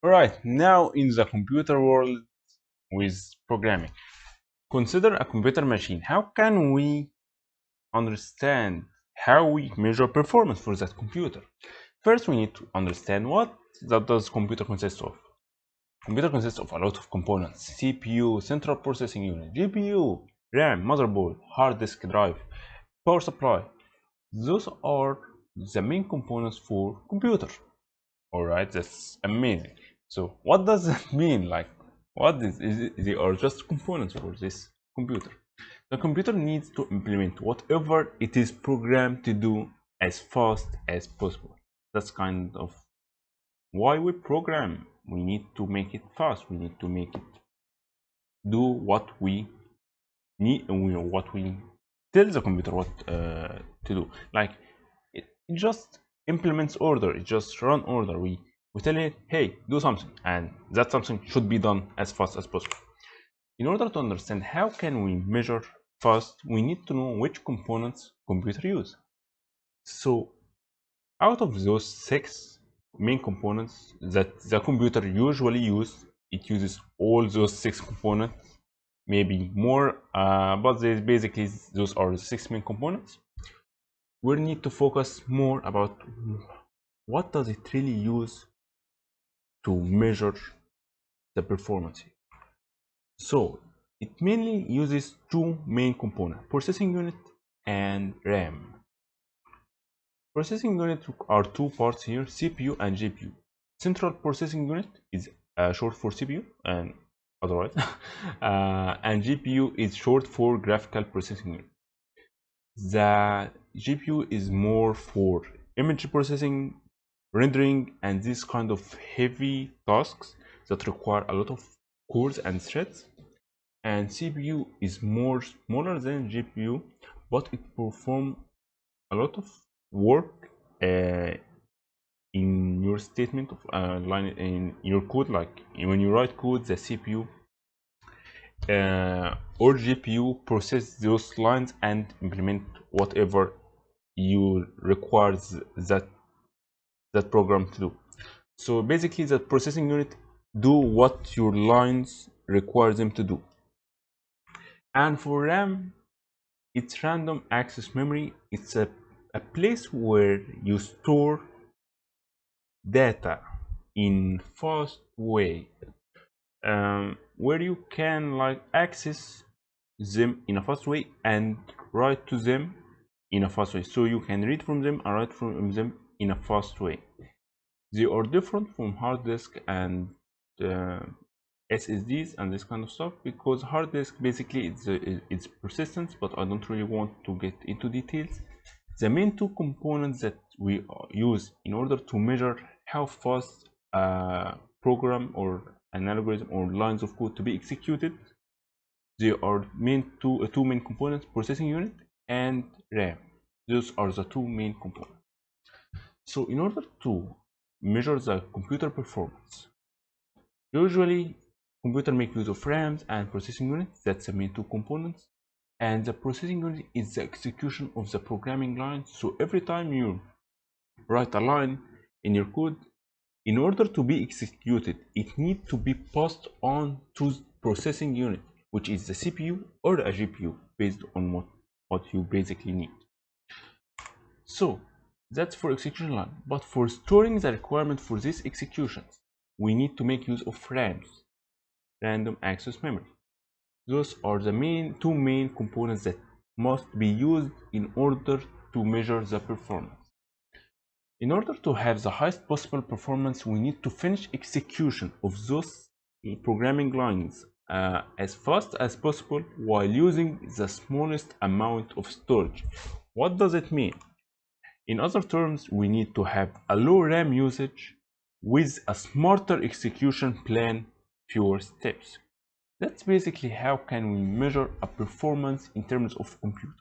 Alright, now in the computer world with programming, consider a computer machine. How can we understand how we measure performance for that computer? First, we need to understand what that does computer consist of. Computer consists of a lot of components: CPU, central processing unit, GPU, RAM, motherboard, hard disk drive, power supply. Those are the main components for computer. Alright, that's amazing. So what does that mean? Like, what is they are just components for this computer. The computer needs to implement whatever it is programmed to do as fast as possible. That's kind of why we program. We need to make it fast. We need to make it do what we need, what we tell the computer what to do. Like it just implements order. It just run order. We tell it, hey, do something, and that something should be done as fast as possible. In order to understand how can we measure fast, we need to know which components computer use. So out of those 6 main components that the computer usually use, it uses all those 6 components, maybe more, but basically those are the 6 main components. We need to focus more about what does it really use to measure the performance. So it mainly uses 2 main components: processing unit and RAM. Processing unit are 2 parts here: CPU and GPU. Central processing unit is short for CPU and otherwise, and GPU is short for graphical processing unit. The GPU is more for image processing, rendering, and these kind of heavy tasks that require a lot of cores and threads. And CPU is more smaller than GPU, but it performs a lot of work in your statement of line in your code. Like when you write code, the CPU or GPU process those lines and implement whatever you require that program to do. So basically, the processing unit do what your lines require them to do. And for RAM, it's random access memory. It's a place where you store data in fast way, where you can like access them in a fast way and write to them in a fast way. So you can read from them and write from them in a fast way. They are different from hard disk and SSDs and this kind of stuff, because hard disk basically it's persistence, but I don't really want to get into details. The main 2 components that we use in order to measure how fast a program or an algorithm or lines of code to be executed, they are two main components: processing unit and RAM. Those are the 2 main components. So in order to measure the computer performance, usually computer make use of RAMs and processing units. That's the main 2 components. And the processing unit is the execution of the programming line. So every time you write a line in your code, in order to be executed, it needs to be passed on to processing unit, which is the CPU or a GPU, based on what you basically need. So that's for execution line. But for storing the requirement for these executions, we need to make use of RAMs, random access memory. Those are the 2 main components that must be used in order to measure the performance. In order to have the highest possible performance, we need to finish execution of those programming lines as fast as possible while using the smallest amount of storage. What does it mean? In other terms, we need to have a low RAM usage with a smarter execution plan, fewer steps. That's basically how can we measure a performance in terms of computer.